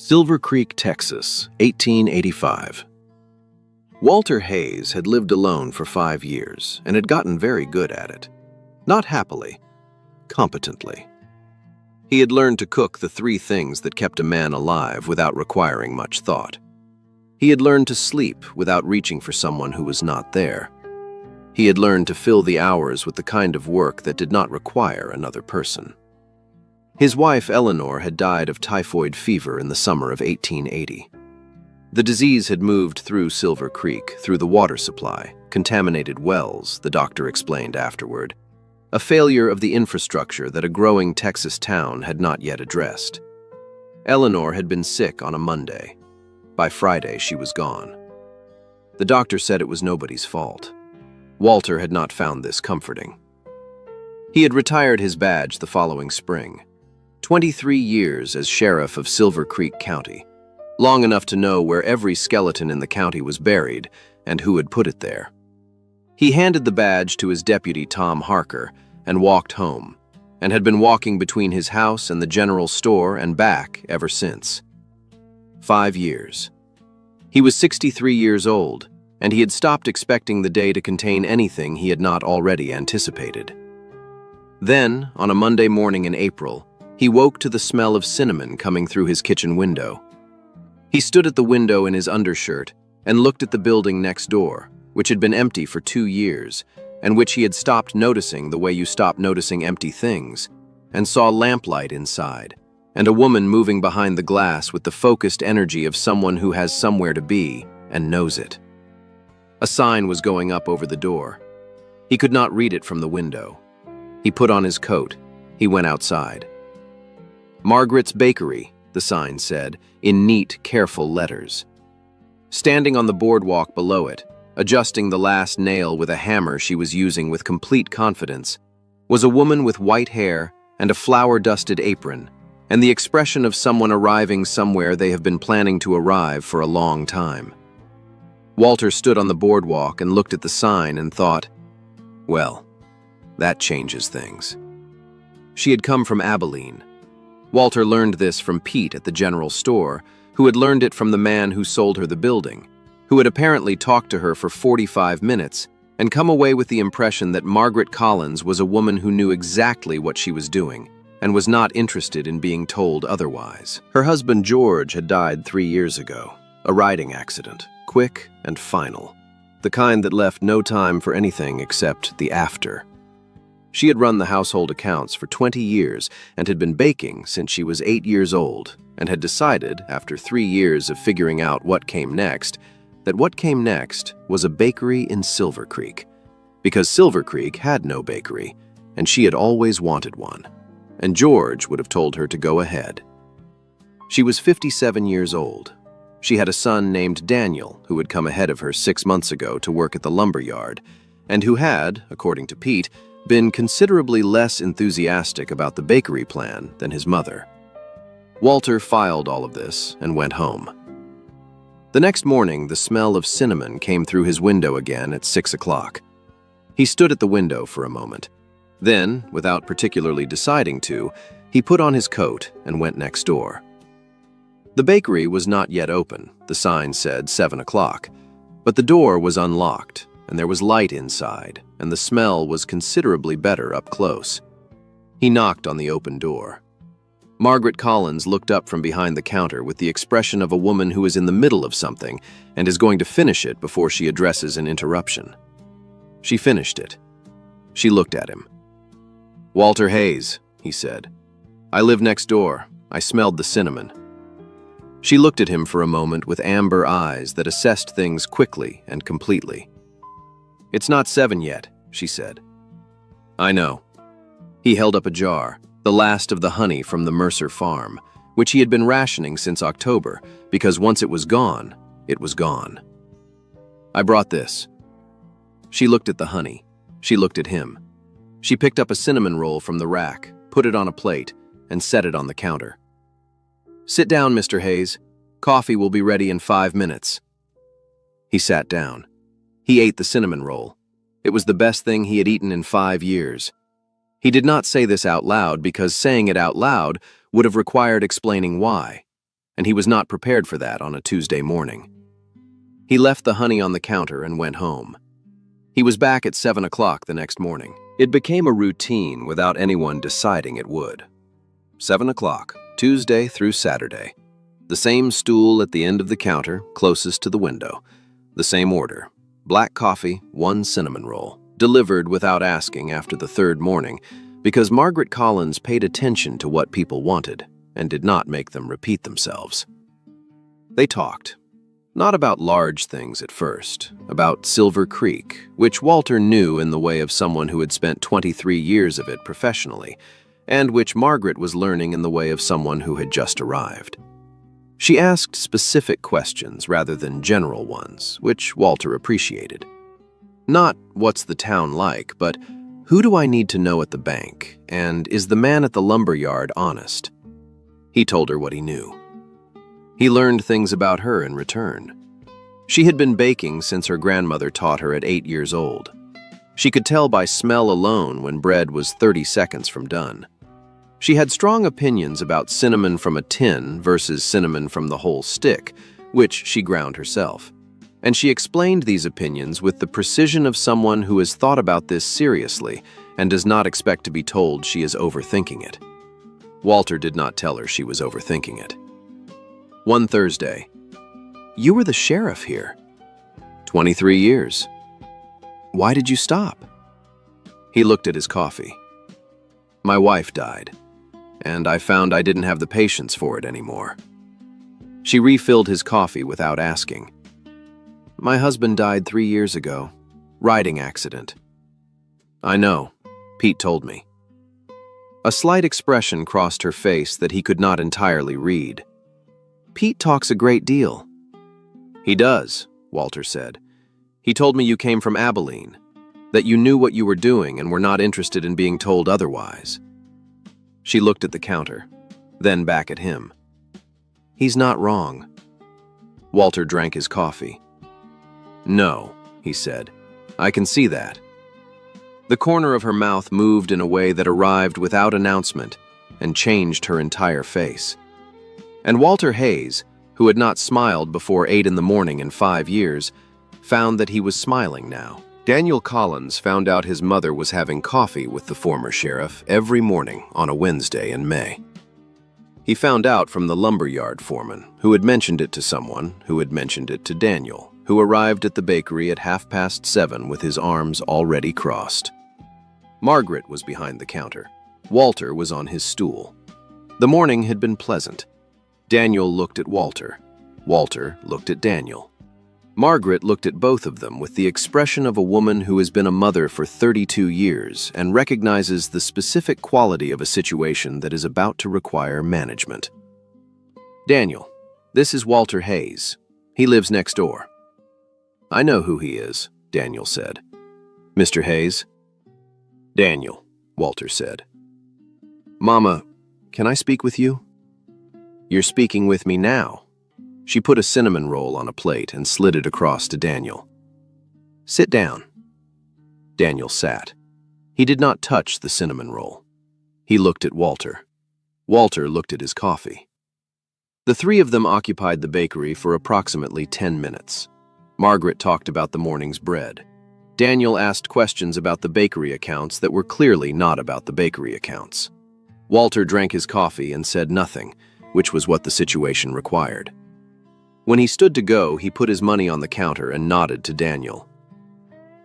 Silver Creek, Texas, 1885. Walter Hayes had lived alone for 5 years and had gotten very good at it. Not happily, competently. He had learned to cook the 3 things that kept a man alive without requiring much thought. He had learned to sleep without reaching for someone who was not there. He had learned to fill the hours with the kind of work that did not require another person. His wife, Eleanor, had died of typhoid fever in the summer of 1880. The disease had moved through Silver Creek, through the water supply, contaminated wells, the doctor explained afterward, a failure of the infrastructure that a growing Texas town had not yet addressed. Eleanor had been sick on a Monday. By Friday, she was gone. The doctor said it was nobody's fault. Walter had not found this comforting. He had retired his badge the following spring. 23 years as sheriff of Silver Creek County, long enough to know where every skeleton in the county was buried and who had put it there. He handed the badge to his deputy, Tom Harker, and walked home, and had been walking between his house and the general store and back ever since. 5 years. He was 63 years old, and he had stopped expecting the day to contain anything he had not already anticipated. Then, on a Monday morning in April, he woke to the smell of cinnamon coming through his kitchen window. He stood at the window in his undershirt and looked at the building next door, which had been empty for 2 years, and which he had stopped noticing the way you stop noticing empty things, and saw lamplight inside, and a woman moving behind the glass with the focused energy of someone who has somewhere to be and knows it. A sign was going up over the door. He could not read it from the window. He put on his coat. He went outside. Margaret's Bakery, the sign said, in neat, careful letters. Standing on the boardwalk below it, adjusting the last nail with a hammer she was using with complete confidence, was a woman with white hair and a flour-dusted apron, and the expression of someone arriving somewhere they have been planning to arrive for a long time. Walter stood on the boardwalk and looked at the sign and thought, well, that changes things. She had come from Abilene. Walter learned this from Pete at the general store, who had learned it from the man who sold her the building, who had apparently talked to her for 45 minutes and come away with the impression that Margaret Collins was a woman who knew exactly what she was doing and was not interested in being told otherwise. Her husband George had died 3 years ago, a riding accident, quick and final, the kind that left no time for anything except the after. She had run the household accounts for 20 years and had been baking since she was 8 years old, and had decided, after 3 years of figuring out what came next, that what came next was a bakery in Silver Creek, because Silver Creek had no bakery, and she had always wanted one, and George would have told her to go ahead. She was 57 years old. She had a son named Daniel who had come ahead of her 6 months ago to work at the lumber yard, and who had, according to Pete, been considerably less enthusiastic about the bakery plan than his mother. Walter filed all of this and went home. The next morning, the smell of cinnamon came through his window again at 6 o'clock. He stood at the window for a moment. Then, without particularly deciding to, he put on his coat and went next door. The bakery was not yet open. The sign said 7 o'clock, but the door was unlocked, and there was light inside, and the smell was considerably better up close. He knocked on the open door. Margaret Collins looked up from behind the counter with the expression of a woman who is in the middle of something and is going to finish it before she addresses an interruption. She finished it. She looked at him. "Walter Hayes," he said. "I live next door. I smelled the cinnamon." She looked at him for a moment with amber eyes that assessed things quickly and completely. "It's not 7 yet," she said. "I know." He held up a jar, the last of the honey from the Mercer farm, which he had been rationing since October, because once it was gone, it was gone. "I brought this." She looked at the honey. She looked at him. She picked up a cinnamon roll from the rack, put it on a plate, and set it on the counter. "Sit down, Mr. Hayes. Coffee will be ready in 5 minutes." He sat down. He ate the cinnamon roll. It was the best thing he had eaten in 5 years. He did not say this out loud because saying it out loud would have required explaining why. and he was not prepared for that on a Tuesday morning. He left the honey on the counter and went home. He was back at 7 o'clock the next morning. It became a routine without anyone deciding it would. 7 o'clock, Tuesday through Saturday. The same stool at the end of the counter, closest to the window. The same order. Black coffee, 1 cinnamon roll. Delivered without asking after the 3rd morning, because Margaret Collins paid attention to what people wanted and did not make them repeat themselves. They talked. Not about large things at first, about Silver Creek, which Walter knew in the way of someone who had spent 23 years of it professionally, and which Margaret was learning in the way of someone who had just arrived. She asked specific questions rather than general ones, which Walter appreciated. Not, what's the town like, but who do I need to know at the bank, and is the man at the lumber yard honest? He told her what he knew. He learned things about her in return. She had been baking since her grandmother taught her at 8 years old. She could tell by smell alone when bread was 30 seconds from done. She had strong opinions about cinnamon from a tin versus cinnamon from the whole stick, which she ground herself. And she explained these opinions with the precision of someone who has thought about this seriously and does not expect to be told she is overthinking it. Walter did not tell her she was overthinking it. One Thursday. You were the sheriff here. 23 years. Why did you stop? He looked at his coffee. My wife died, and I found I didn't have the patience for it anymore. She refilled his coffee without asking. My husband died 3 years ago. Riding accident. I know, Pete told me. A slight expression crossed her face that he could not entirely read. Pete talks a great deal. He does, Walter said. He told me you came from Abilene, that you knew what you were doing and were not interested in being told otherwise. She looked at the counter, then back at him. He's not wrong. Walter drank his coffee. No, he said. I can see that. The corner of her mouth moved in a way that arrived without announcement and changed her entire face. And Walter Hayes, who had not smiled before 8 in the morning in 5 years, found that he was smiling now. Daniel Collins found out his mother was having coffee with the former sheriff every morning on a Wednesday in May. He found out from the lumberyard foreman, who had mentioned it to someone, who had mentioned it to Daniel, who arrived at the bakery at 7:30 with his arms already crossed. Margaret was behind the counter. Walter was on his stool. The morning had been pleasant. Daniel looked at Walter. Walter looked at Daniel. Margaret looked at both of them with the expression of a woman who has been a mother for 32 years and recognizes the specific quality of a situation that is about to require management. Daniel, this is Walter Hayes. He lives next door. I know who he is, Daniel said. Mr. Hayes? Daniel, Walter said. Mama, can I speak with you? You're speaking with me now. She put a cinnamon roll on a plate and slid it across to Daniel. Sit down. Daniel sat. He did not touch the cinnamon roll. He looked at Walter. Walter looked at his coffee. The 3 of them occupied the bakery for approximately 10 minutes. Margaret talked about the morning's bread. Daniel asked questions about the bakery accounts that were clearly not about the bakery accounts. Walter drank his coffee and said nothing, which was what the situation required. When he stood to go, he put his money on the counter and nodded to Daniel.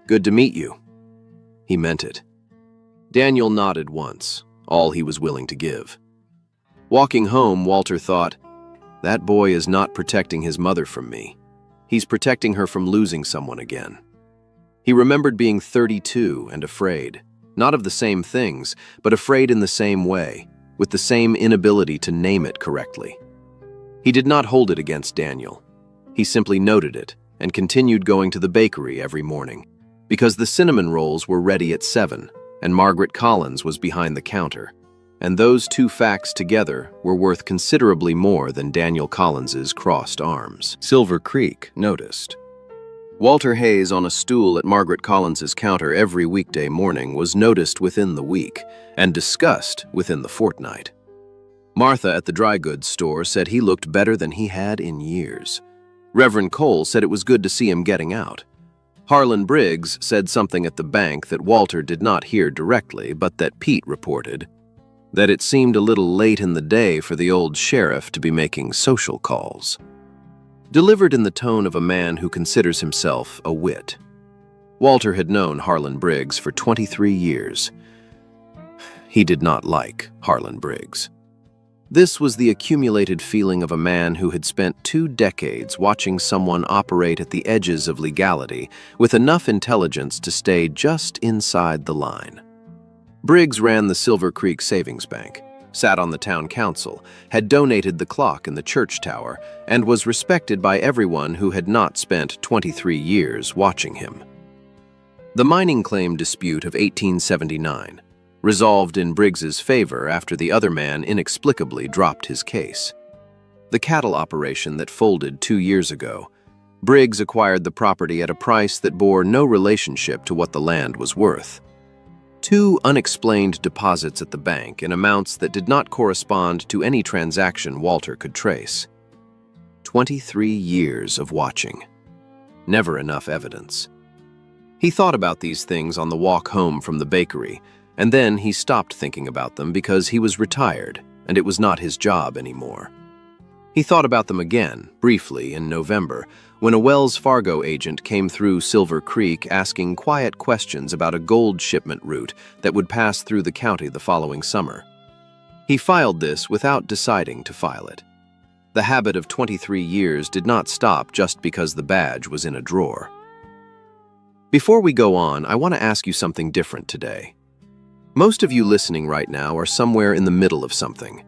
Good to meet you. He meant it. Daniel nodded once, all he was willing to give. Walking home, Walter thought, that boy is not protecting his mother from me. He's protecting her from losing someone again. He remembered being 32 and afraid, not of the same things, but afraid in the same way, with the same inability to name it correctly. He did not hold it against Daniel. He simply noted it and continued going to the bakery every morning, because the cinnamon rolls were ready at 7 and Margaret Collins was behind the counter, and those 2 facts together were worth considerably more than Daniel Collins's crossed arms. Silver Creek noticed. Walter Hayes on a stool at Margaret Collins's counter every weekday morning was noticed within the week and discussed within the fortnight. Martha at the dry goods store said he looked better than he had in years. Reverend Cole said it was good to see him getting out. Harlan Briggs said something at the bank that Walter did not hear directly, but that Pete reported, that it seemed a little late in the day for the old sheriff to be making social calls. Delivered in the tone of a man who considers himself a wit. Walter had known Harlan Briggs for 23 years. He did not like Harlan Briggs. This was the accumulated feeling of a man who had spent 2 decades watching someone operate at the edges of legality with enough intelligence to stay just inside the line. Briggs ran the Silver Creek Savings Bank, sat on the town council, had donated the clock in the church tower, and was respected by everyone who had not spent 23 years watching him. The mining claim dispute of 1879 resolved in Briggs's favor after the other man inexplicably dropped his case. The cattle operation that folded 2 years ago, Briggs acquired the property at a price that bore no relationship to what the land was worth. 2 unexplained deposits at the bank in amounts that did not correspond to any transaction Walter could trace. 23 years of watching. Never enough evidence. He thought about these things on the walk home from the bakery, and then he stopped thinking about them because he was retired and it was not his job anymore. He thought about them again, briefly, in November, when a Wells Fargo agent came through Silver Creek asking quiet questions about a gold shipment route that would pass through the county the following summer. He filed this without deciding to file it. The habit of 23 years did not stop just because the badge was in a drawer. Before we go on, I want to ask you something different today. Most of you listening right now are somewhere in the middle of something.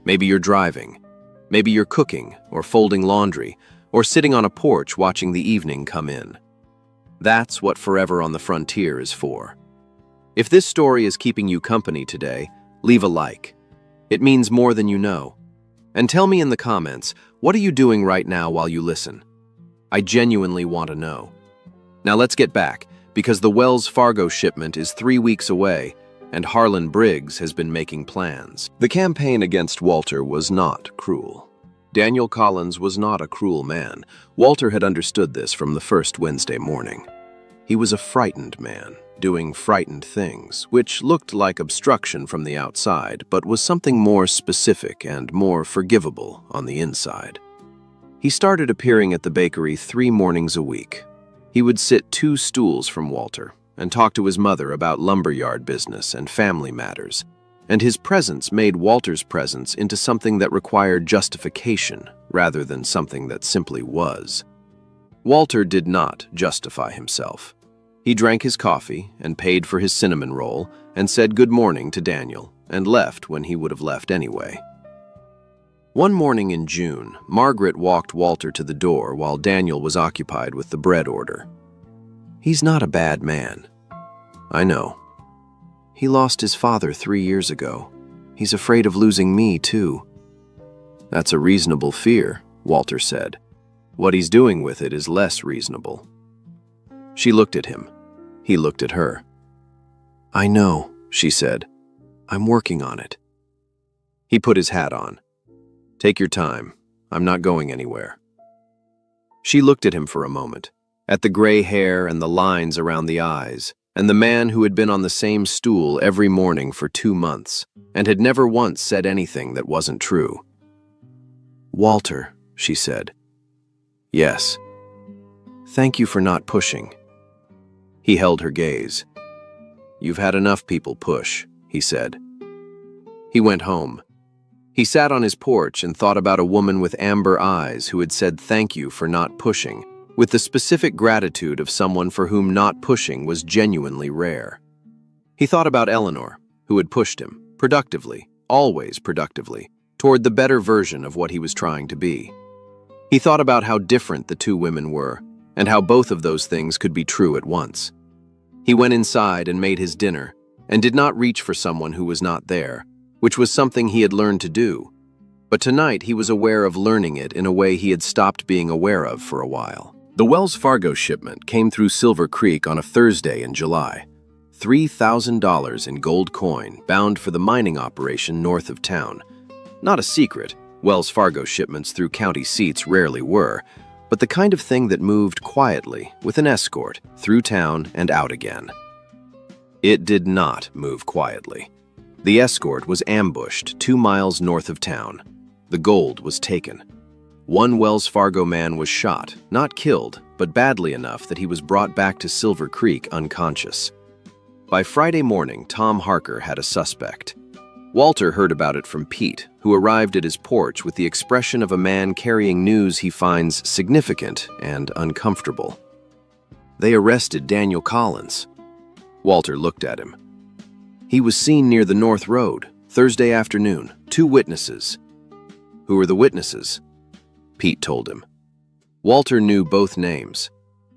Maybe you're driving. Maybe you're cooking or folding laundry or sitting on a porch watching the evening come in. That's what Forever on the Frontier is for. If this story is keeping you company today, leave a like. It means more than you know. And tell me in the comments, what are you doing right now while you listen? I genuinely want to know. Now let's get back, because the Wells Fargo shipment is 3 weeks away, and Harlan Briggs has been making plans. The campaign against Walter was not cruel. Daniel Collins was not a cruel man. Walter had understood this from the first Wednesday morning. He was a frightened man, doing frightened things, which looked like obstruction from the outside, but was something more specific and more forgivable on the inside. He started appearing at the bakery 3 mornings a week. He would sit 2 stools from Walter and talk to his mother about lumberyard business and family matters, and his presence made Walter's presence into something that required justification rather than something that simply was. Walter did not justify himself. He drank his coffee and paid for his cinnamon roll and said good morning to Daniel and left when he would have left anyway. One morning in June, Margaret walked Walter to the door while Daniel was occupied with the bread order. "He's not a bad man." "I know. He lost his father 3 years ago. He's afraid of losing me, too." "That's a reasonable fear," Walter said. "What he's doing with it is less reasonable." She looked at him. He looked at her. "I know," she said. "I'm working on it." He put his hat on. "Take your time. I'm not going anywhere." She looked at him for a moment, at the gray hair and the lines around the eyes, and the man who had been on the same stool every morning for 2 months, and had never once said anything that wasn't true. "Walter," she said. "Yes." "Thank you for not pushing." He held her gaze. "You've had enough people push," he said. He went home. He sat on his porch and thought about a woman with amber eyes who had said thank you for not pushing, with the specific gratitude of someone for whom not pushing was genuinely rare. He thought about Eleanor, who had pushed him, productively, always productively, toward the better version of what he was trying to be. He thought about how different the 2 women were, and how both of those things could be true at once. He went inside and made his dinner, and did not reach for someone who was not there, which was something he had learned to do. But tonight he was aware of learning it in a way he had stopped being aware of for a while. The Wells Fargo shipment came through Silver Creek on a Thursday in July. $3,000 in gold coin bound for the mining operation north of town. Not a secret, Wells Fargo shipments through county seats rarely were, but the kind of thing that moved quietly, with an escort, through town and out again. It did not move quietly. The escort was ambushed 2 miles north of town. The gold was taken. One Wells Fargo man was shot, not killed, but badly enough that he was brought back to Silver Creek unconscious. By Friday morning, Tom Harker had a suspect. Walter heard about it from Pete, who arrived at his porch with the expression of a man carrying news he finds significant and uncomfortable. They arrested Daniel Collins. Walter looked at him. He was seen near the North Road, Thursday afternoon, 2 witnesses. Who were the witnesses? Pete told him. Walter knew both names.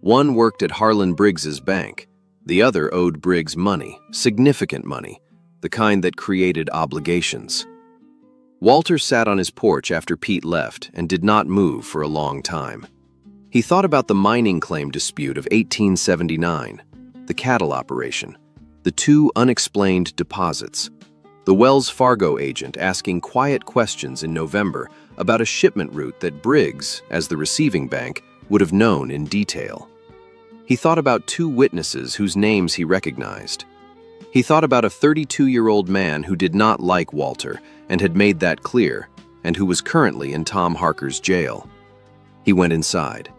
One worked at Harlan Briggs's bank. The other owed Briggs money, significant money, the kind that created obligations. Walter sat on his porch after Pete left and did not move for a long time. He thought about the mining claim dispute of 1879, the cattle operation, the 2 unexplained deposits, the Wells Fargo agent asking quiet questions in November about a shipment route that Briggs, as the receiving bank, would have known in detail. He thought about 2 witnesses whose names he recognized. He thought about a 32-year-old man who did not like Walter and had made that clear, and who was currently in Tom Harker's jail. He went inside.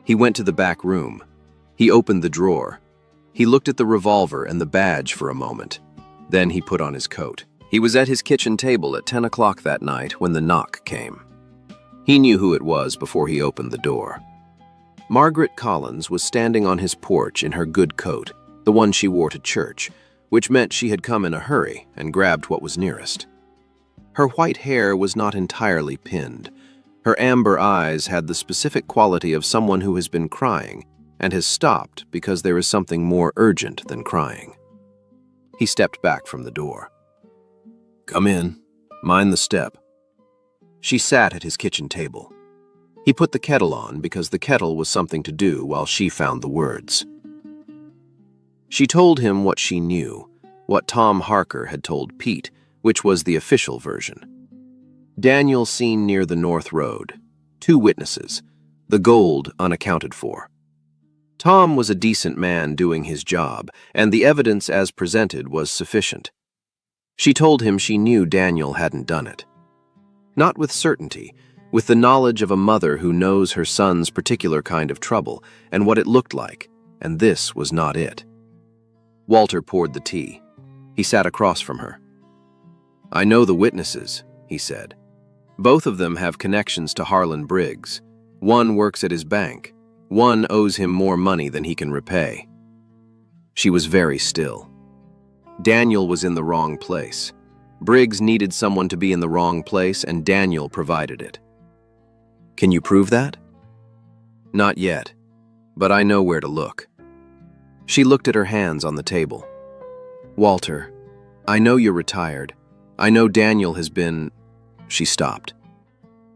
He went to the back room. He opened the drawer. He looked at the revolver and the badge for a moment. Then he put on his coat. He was at his kitchen table at 10 o'clock that night when the knock came. He knew who it was before he opened the door. Margaret Collins was standing on his porch in her good coat, the one she wore to church, which meant she had come in a hurry and grabbed what was nearest. Her white hair was not entirely pinned. Her amber eyes had the specific quality of someone who has been crying and has stopped because there is something more urgent than crying. He stepped back from the door. "Come in. Mind the step." She sat at his kitchen table. He put the kettle on because the kettle was something to do while she found the words. She told him what she knew, what Tom Harker had told Pete, which was the official version. Daniel seen near the North Road. 2 witnesses. The gold unaccounted for. Tom was a decent man doing his job, and the evidence as presented was sufficient. She told him she knew Daniel hadn't done it. Not with certainty, with the knowledge of a mother who knows her son's particular kind of trouble and what it looked like, and this was not it. Walter poured the tea. He sat across from her. "I know the witnesses," he said. "Both of them have connections to Harlan Briggs. One works at his bank. One owes him more money than he can repay." She was very still. Daniel was in the wrong place. Briggs needed someone to be in the wrong place, and Daniel provided it. "Can you prove that?" "Not yet, but I know where to look." She looked at her hands on the table. "Walter, I know you're retired. I know Daniel has been—" She stopped.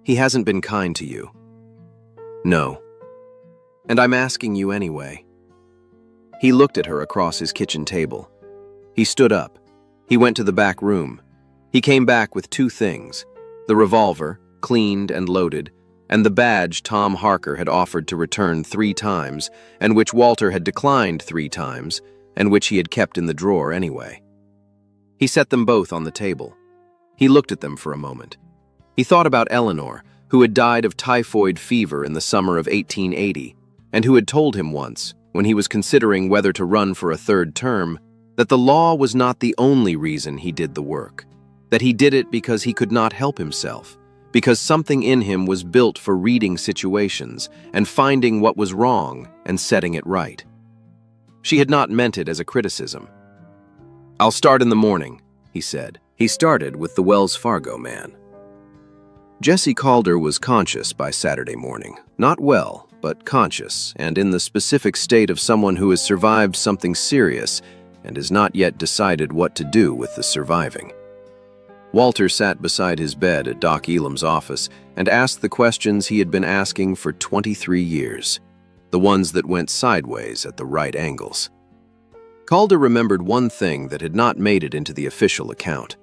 "He hasn't been kind to you." "No. And I'm asking you anyway." He looked at her across his kitchen table. He stood up. He went to the back room. He came back with 2 things: the revolver, cleaned and loaded, and the badge Tom Harker had offered to return 3 times, and which Walter had declined 3 times, and which he had kept in the drawer anyway. He set them both on the table. He looked at them for a moment. He thought about Eleanor, who had died of typhoid fever in the summer of 1880, and who had told him once, when he was considering whether to run for a 3rd term, that the law was not the only reason he did the work, that he did it because he could not help himself, because something in him was built for reading situations and finding what was wrong and setting it right. She had not meant it as a criticism. "I'll start in the morning," he said. He started with the Wells Fargo man. Jesse Calder was conscious by Saturday morning. Not well, but conscious, and in the specific state of someone who has survived something serious and has not yet decided what to do with the surviving. Walter sat beside his bed at Doc Elam's office and asked the questions he had been asking for 23 years, the ones that went sideways at the right angles. Calder remembered one thing that had not made it into the official account.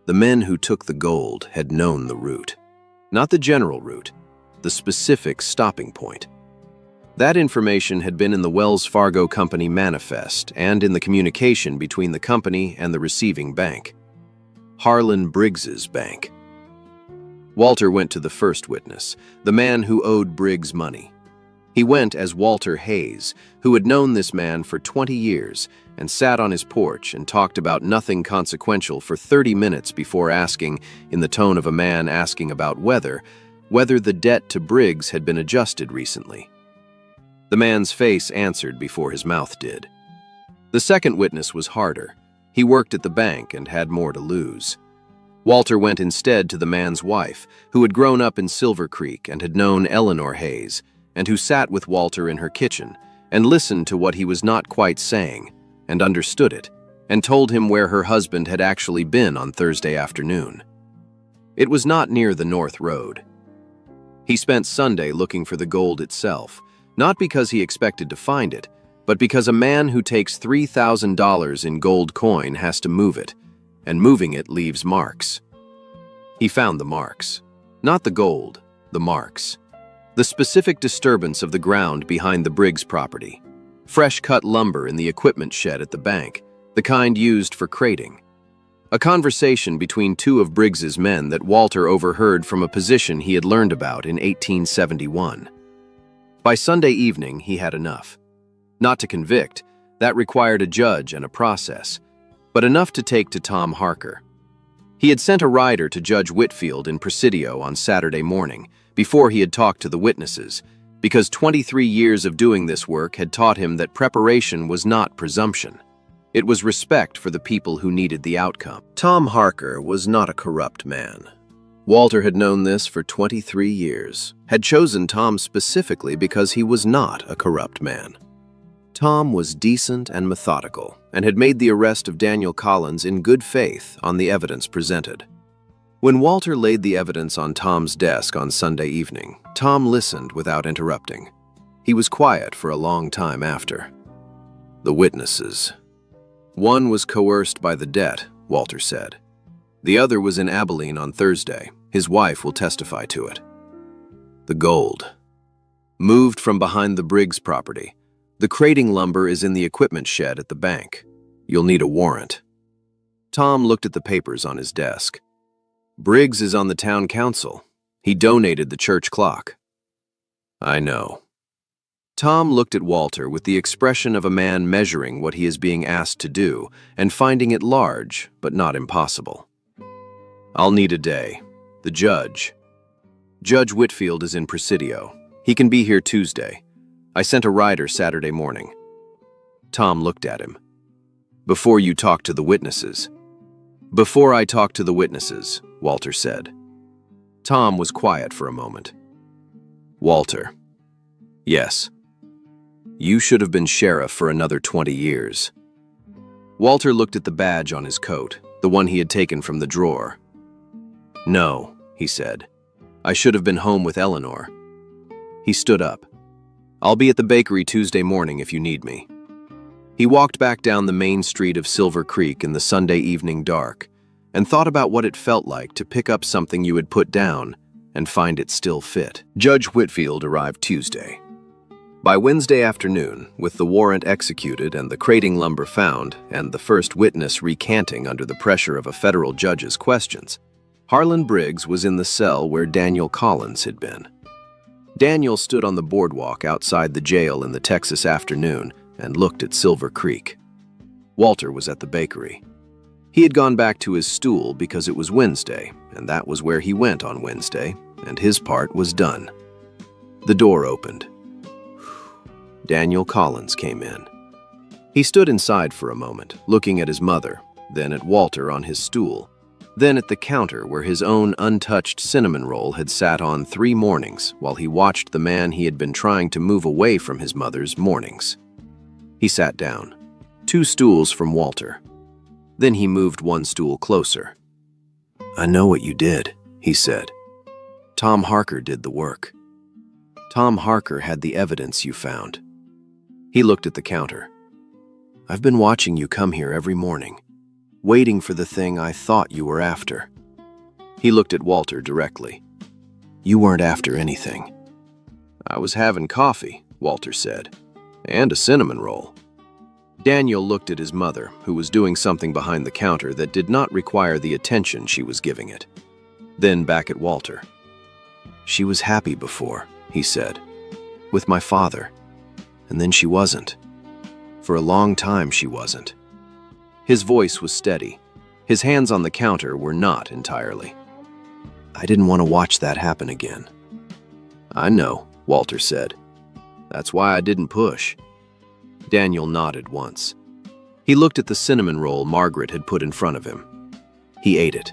The men who took the gold had known the route. Not the general route, the specific stopping point. That information had been in the Wells Fargo Company manifest and in the communication between the company and the receiving bank. Harlan Briggs's bank. Walter went to the first witness, the man who owed Briggs money. He went as Walter Hayes, who had known this man for 20 years and sat on his porch and talked about nothing consequential for 30 minutes before asking, in the tone of a man asking about whether the debt to Briggs had been adjusted recently. The man's face answered before his mouth did. The second witness was harder. He worked at the bank and had more to lose. Walter went instead to the man's wife, who had grown up in Silver Creek and had known Eleanor Hayes, and who sat with Walter in her kitchen and listened to what he was not quite saying, and understood it, and told him where her husband had actually been on Thursday afternoon. It was not near the North Road. He spent Sunday looking for the gold itself, not because he expected to find it, but because a man who takes $3,000 in gold coin has to move it, and moving it leaves marks. He found the marks. Not the gold, the marks. The specific disturbance of the ground behind the Briggs property. Fresh-cut lumber in the equipment shed at the bank, the kind used for crating. A conversation between two of Briggs's men that Walter overheard from a position he had learned about in 1871. By Sunday evening, he had enough. Not to convict, that required a judge and a process, but enough to take to Tom Harker. He had sent a rider to Judge Whitfield in Presidio on Saturday morning, before he had talked to the witnesses, because 23 years of doing this work had taught him that preparation was not presumption. It was respect for the people who needed the outcome. Tom Harker was not a corrupt man. Walter had known this for 23 years, had chosen Tom specifically because he was not a corrupt man. Tom was decent and methodical, and had made the arrest of Daniel Collins in good faith on the evidence presented. When Walter laid the evidence on Tom's desk on Sunday evening, Tom listened without interrupting. He was quiet for a long time after. The witnesses. One was coerced by the debt, Walter said. The other was in Abilene on Thursday. His wife will testify to it. The gold. Moved from behind the Briggs property. The crating lumber is in the equipment shed at the bank. You'll need a warrant. Tom looked at the papers on his desk. Briggs is on the town council. He donated the church clock. I know. Tom looked at Walter with the expression of a man measuring what he is being asked to do and finding it large, but not impossible. I'll need a day. The judge. Judge Whitfield is in Presidio. He can be here Tuesday. I sent a rider Saturday morning. Tom looked at him. Before you talk to the witnesses. Before I talk to the witnesses, Walter said. Tom was quiet for a moment. Walter. Yes. You should have been sheriff for another 20 years. Walter looked at the badge on his coat, the one he had taken from the drawer. No, he said. I should have been home with Eleanor. He stood up. I'll be at the bakery Tuesday morning if you need me. He walked back down the main street of Silver Creek in the Sunday evening dark and thought about what it felt like to pick up something you had put down and find it still fit. Judge Whitfield arrived Tuesday. By Wednesday afternoon, with the warrant executed and the crating lumber found and the first witness recanting under the pressure of a federal judge's questions, Harlan Briggs was in the cell where Daniel Collins had been. Daniel stood on the boardwalk outside the jail in the Texas afternoon and looked at Silver Creek. Walter was at the bakery. He had gone back to his stool because it was Wednesday, and that was where he went on Wednesday, and his part was done. The door opened. Daniel Collins came in. He stood inside for a moment, looking at his mother, then at Walter on his stool, then at the counter where his own untouched cinnamon roll had sat on 3 mornings while he watched the man he had been trying to move away from his mother's mornings. He sat down, 2 stools from Walter. Then he moved 1 stool closer. I know what you did, he said. Tom Harker did the work. Tom Harker had the evidence you found. He looked at the counter. I've been watching you come here every morning. waiting for the thing I thought you were after." He looked at Walter directly. "You weren't after anything." "I was having coffee," Walter said, "and a cinnamon roll." Daniel looked at his mother, who was doing something behind the counter that did not require the attention she was giving it. Then back at Walter. "She was happy before," he said, "with my father. And then she wasn't. For a long time she wasn't." His voice was steady. His hands on the counter were not entirely. "I didn't want to watch that happen again." "I know," Walter said. "That's why I didn't push." Daniel nodded once. He looked at the cinnamon roll Margaret had put in front of him. He ate it.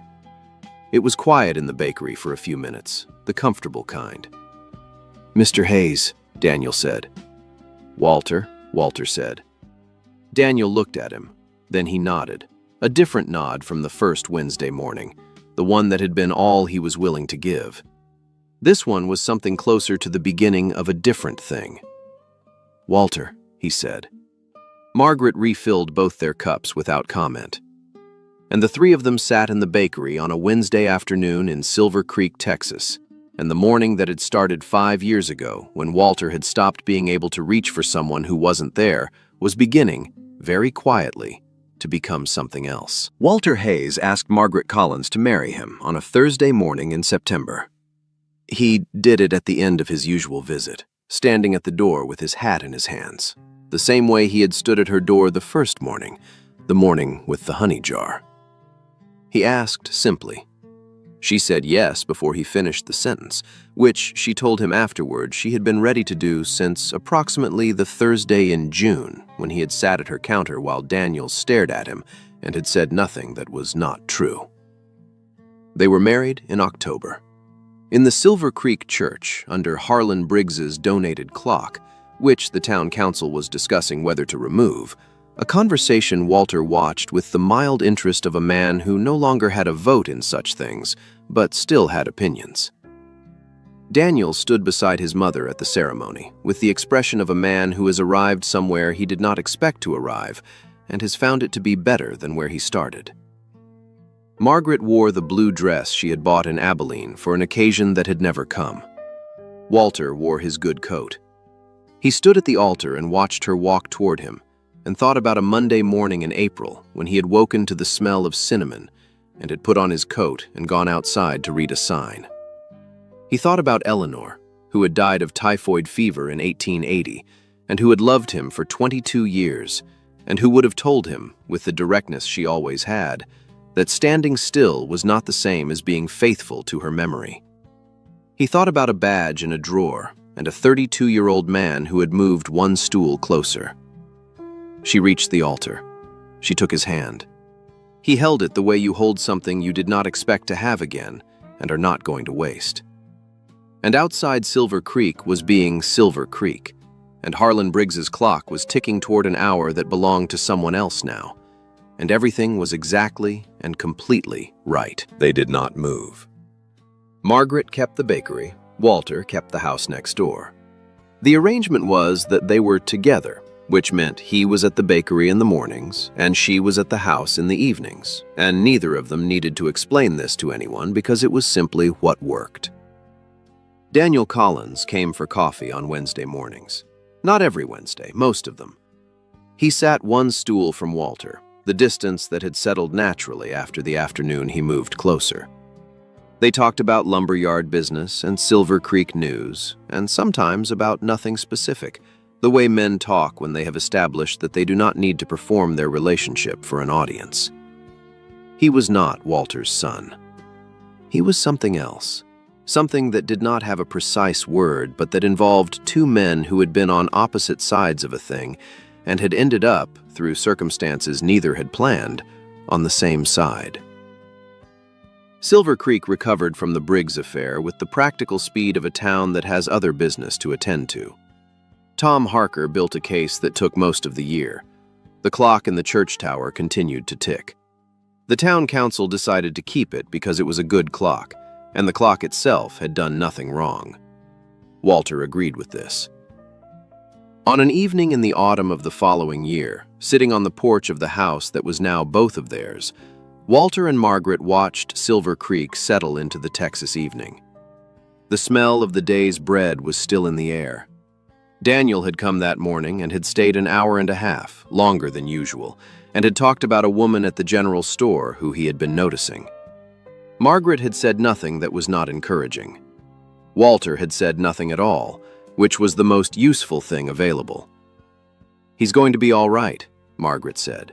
It was quiet in the bakery for a few minutes, the comfortable kind. "Mr. Hayes," Daniel said. "Walter," Walter said. Daniel looked at him. Then he nodded, a different nod from the first Wednesday morning, the one that had been all he was willing to give. This one was something closer to the beginning of a different thing. "Walter," he said. Margaret refilled both their cups without comment. And the three of them sat in the bakery on a Wednesday afternoon in Silver Creek, Texas, and the morning that had started 5 years ago, when Walter had stopped being able to reach for someone who wasn't there, was beginning, very quietly, to become something else. Walter Hayes asked Margaret Collins to marry him on a Thursday morning in September. He did it at the end of his usual visit, standing at the door with his hat in his hands, the same way he had stood at her door the first morning, the morning with the honey jar. He asked simply. She said yes before he finished the sentence, which she told him afterward she had been ready to do since approximately the Thursday in June, when he had sat at her counter while Daniel stared at him and had said nothing that was not true. They were married in October. In the Silver Creek Church, under Harlan Briggs's donated clock, which the town council was discussing whether to remove, a conversation Walter watched with the mild interest of a man who no longer had a vote in such things, but still had opinions. Daniel stood beside his mother at the ceremony, with the expression of a man who has arrived somewhere he did not expect to arrive, and has found it to be better than where he started. Margaret wore the blue dress she had bought in Abilene for an occasion that had never come. Walter wore his good coat. He stood at the altar and watched her walk toward him, and thought about a Monday morning in April when he had woken to the smell of cinnamon and had put on his coat and gone outside to read a sign. He thought about Eleanor, who had died of typhoid fever in 1880 and who had loved him for 22 years and who would have told him, with the directness she always had, that standing still was not the same as being faithful to her memory. He thought about a badge in a drawer and a 32-year-old man who had moved one stool closer. She reached the altar. She took his hand. He held it the way you hold something you did not expect to have again and are not going to waste. And outside Silver Creek was being Silver Creek, and Harlan Briggs's clock was ticking toward an hour that belonged to someone else now, and everything was exactly and completely right. They did not move. Margaret kept the bakery. Walter kept the house next door. The arrangement was that they were together, which meant he was at the bakery in the mornings and she was at the house in the evenings, and neither of them needed to explain this to anyone because it was simply what worked. Daniel Collins came for coffee on Wednesday mornings. Not every Wednesday, most of them. He sat one stool from Walter, the distance that had settled naturally after the afternoon he moved closer. They talked about lumberyard business and Silver Creek news, and sometimes about nothing specific, the way men talk when they have established that they do not need to perform their relationship for an audience. He was not Walter's son. He was something else, something that did not have a precise word, but that involved two men who had been on opposite sides of a thing and had ended up, through circumstances neither had planned, on the same side. Silver Creek recovered from the Briggs affair with the practical speed of a town that has other business to attend to. Tom Harker built a case that took most of the year. The clock in the church tower continued to tick. The town council decided to keep it because it was a good clock, and the clock itself had done nothing wrong. Walter agreed with this. On an evening in the autumn of the following year, sitting on the porch of the house that was now both of theirs, Walter and Margaret watched Silver Creek settle into the Texas evening. The smell of the day's bread was still in the air. Daniel had come that morning and had stayed an hour and a half, longer than usual, and had talked about a woman at the general store who he had been noticing. Margaret had said nothing that was not encouraging. Walter had said nothing at all, which was the most useful thing available. "He's going to be all right," Margaret said.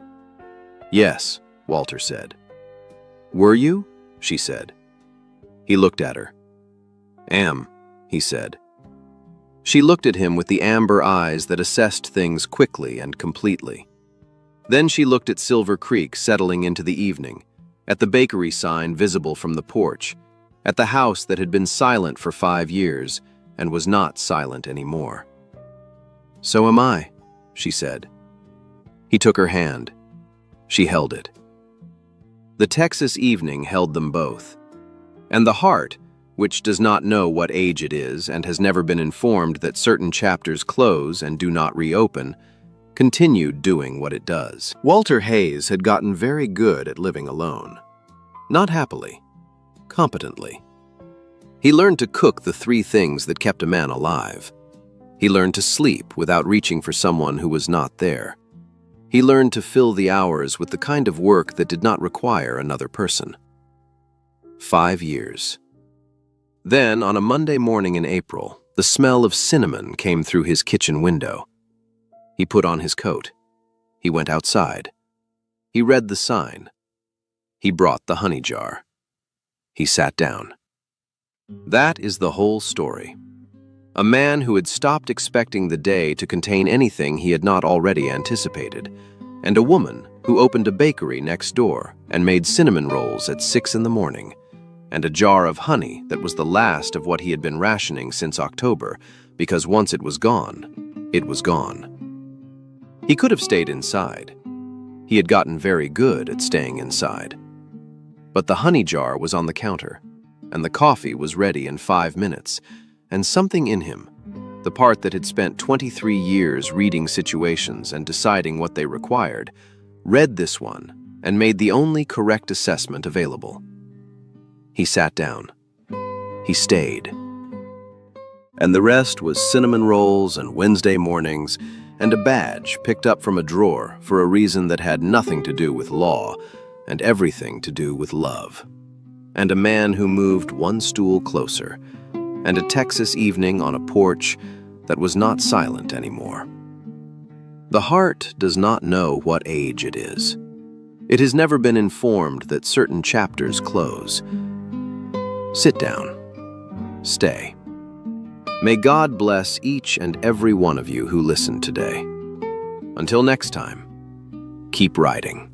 "Yes," Walter said. "Were you?" she said. He looked at her. "Am," he said. She looked at him with the amber eyes that assessed things quickly and completely. Then she looked at Silver Creek settling into the evening, at the bakery sign visible from the porch, at the house that had been silent for 5 years and was not silent anymore. "So am I," she said. He took her hand. She held it. The Texas evening held them both. And the heart, which does not know what age it is and has never been informed that certain chapters close and do not reopen, continued doing what it does. Walter Hayes had gotten very good at living alone. Not happily, competently. He learned to cook the 3 things that kept a man alive. He learned to sleep without reaching for someone who was not there. He learned to fill the hours with the kind of work that did not require another person. 5 years. Then, on a Monday morning in April, the smell of cinnamon came through his kitchen window. He put on his coat. He went outside. He read the sign. He brought the honey jar. He sat down. That is the whole story. A man who had stopped expecting the day to contain anything he had not already anticipated, and a woman who opened a bakery next door and made cinnamon rolls at 6 in the morning, and a jar of honey that was the last of what he had been rationing since October, because once it was gone, it was gone. He could have stayed inside. He had gotten very good at staying inside. But the honey jar was on the counter, and the coffee was ready in 5 minutes, and something in him, the part that had spent 23 years reading situations and deciding what they required, read this one and made the only correct assessment available. He sat down. He stayed. And the rest was cinnamon rolls and Wednesday mornings and a badge picked up from a drawer for a reason that had nothing to do with law and everything to do with love. And a man who moved one stool closer, and a Texas evening on a porch that was not silent anymore. The heart does not know what age it is. It has never been informed that certain chapters close. Sit down. Stay. May God bless each and every one of you who listened today. Until next time, keep writing.